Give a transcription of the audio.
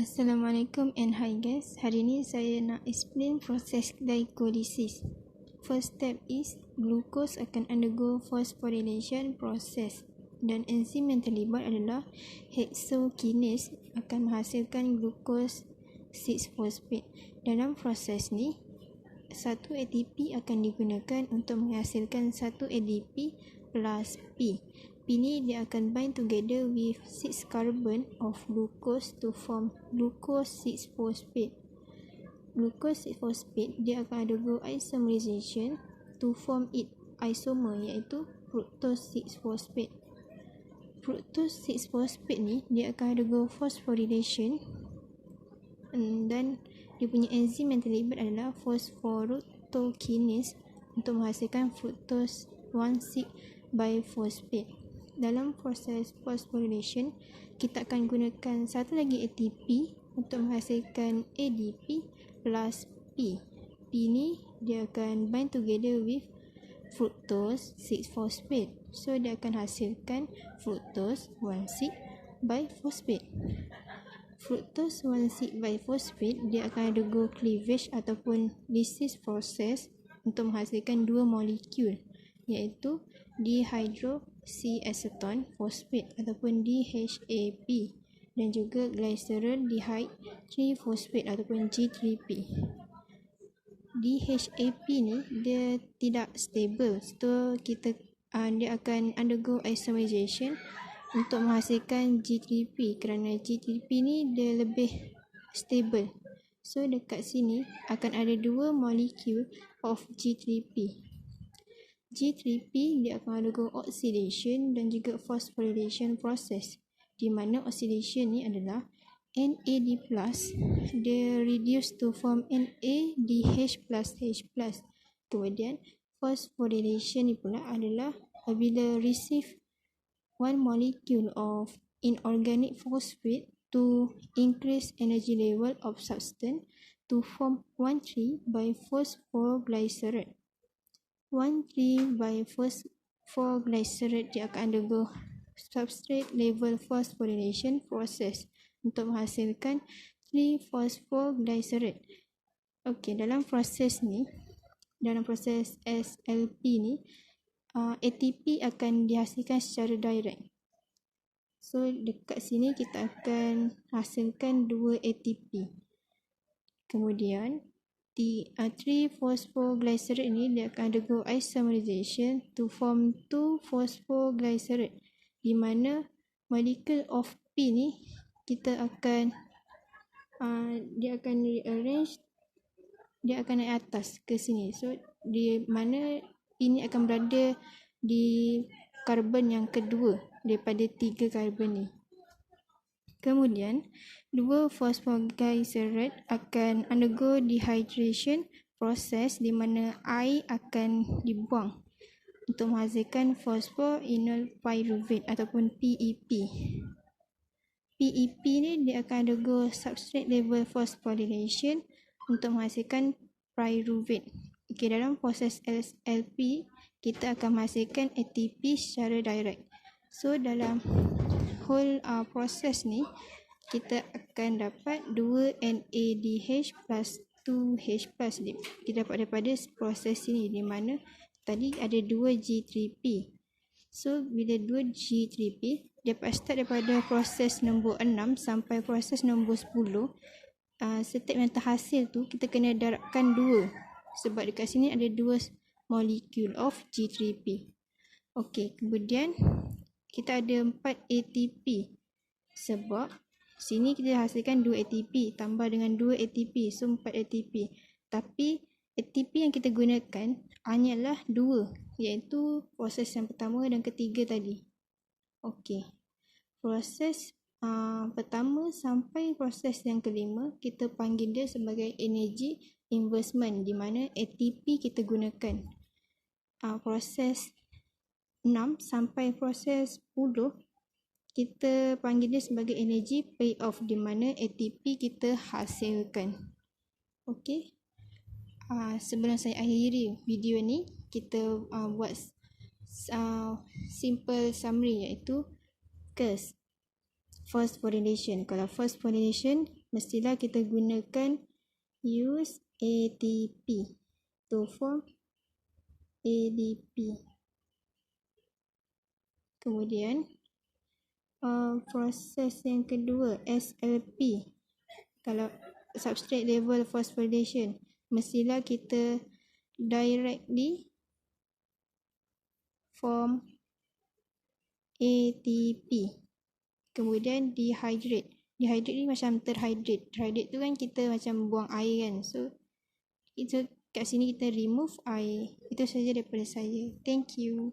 Assalamualaikum and hi guys. Hari ni saya nak explain proses glycolysis. First step is glucose akan undergo phosphorylation process dan enzim yang terlibat adalah hexokinase akan menghasilkan glucose 6-phosphate. Dalam proses ni, satu ATP akan digunakan untuk menghasilkan satu ADP plus P. P ni dia akan bind together with 6 carbon of glucose to form glucose 6-phosphate. Glucose 6-phosphate dia akan undergo isomerization to form its isomer iaitu fructose 6-phosphate. Fructose 6-phosphate ni dia akan undergo phosphorylation dan dia punya enzim yang terlibat adalah phosphorylatokinase untuk menghasilkan fructose 1,6-biphosphate. Dalam proses phosphorylation, kita akan gunakan satu lagi ATP untuk menghasilkan ADP plus P. P ni dia akan bind together with fructose 6-phosphate. So dia akan hasilkan fructose 1,6-biphosphate. Fructose 1,6-biphosphate dia akan undergo cleavage ataupun lysis process untuk menghasilkan dua molekul iaitu dihydroxyacetone phosphate ataupun DHAP dan juga glycerol dihyd 3-phosphate ataupun G3P. DHAP ni dia tidak stable, so dia akan undergo isomerization untuk menghasilkan G3P kerana G3P ni dia lebih stable. So dekat sini akan ada dua molekul of G3P. G3P dia akan undergo oxidation dan juga phosphorylation process, di mana oxidation ni adalah NAD+, dia reduce to form NADH+H+. Kemudian phosphorylation ni pula adalah apabila receive one molecule of inorganic phosphate to increase energy level of substance to form 1,3-biphosphoglycerate. 1,3-biphosphoglycerate dia akan undergo substrate level phosphorylation process untuk menghasilkan 3-phosphoglycerate. Okey, dalam proses SLP ni, ATP akan dihasilkan secara direct. So dekat sini kita akan hasilkan 2 ATP. Kemudian 3-phosphoglycerate ni dia akan undergo isomerization to form 2-phosphoglycerate, di mana molecule of P ni kita akan dia akan rearrange, dia akan naik atas ke sini. So di mana P ni akan berada di karbon yang kedua daripada 3 karbon ni. Kemudian 2-phosphoglycerate akan undergo dehydration process, di mana air akan dibuang untuk menghasilkan phosphoenol pyruvate ataupun PEP. PEP ni dia akan undergo substrate level phosphorylation untuk menghasilkan pyruvate. Okey, dalam proses SLP kita akan menghasilkan ATP secara direct. So dalam whole proses ni kita akan dapat 2 NADH plus 2H plus kita dapat daripada proses ini, di mana tadi ada 2 G3P. So bila 2 G3P dapat start daripada proses nombor 6 sampai proses nombor 10, step yang terhasil tu kita kena darabkan 2 sebab dekat sini ada 2 molekul of G3P. Okey, kemudian kita ada 4 ATP sebab sini kita hasilkan 2 ATP tambah dengan 2 ATP, so 4 ATP. Tapi ATP yang kita gunakan hanyalah 2, iaitu proses yang pertama dan ketiga tadi. Okey, proses pertama sampai proses yang kelima kita panggil dia sebagai energy investment, di mana ATP kita gunakan. Proses 6 sampai proses 10 kita panggil dia sebagai energy payoff, di mana ATP kita hasilkan. Okey, sebelum saya akhiri video ni, kita buat simple summary, iaitu first phosphorylation. Kalau phosphorylation mestilah kita gunakan use ATP to form ADP. Kemudian proses yang kedua, SLP. Kalau substrate level phosphorylation, mestilah kita directly form ATP. Kemudian dehydrate. Dehydrate ni macam terhydrate. Terhydrate tu kan kita macam buang air kan. So kat sini kita remove air. Itu saja daripada saya. Thank you.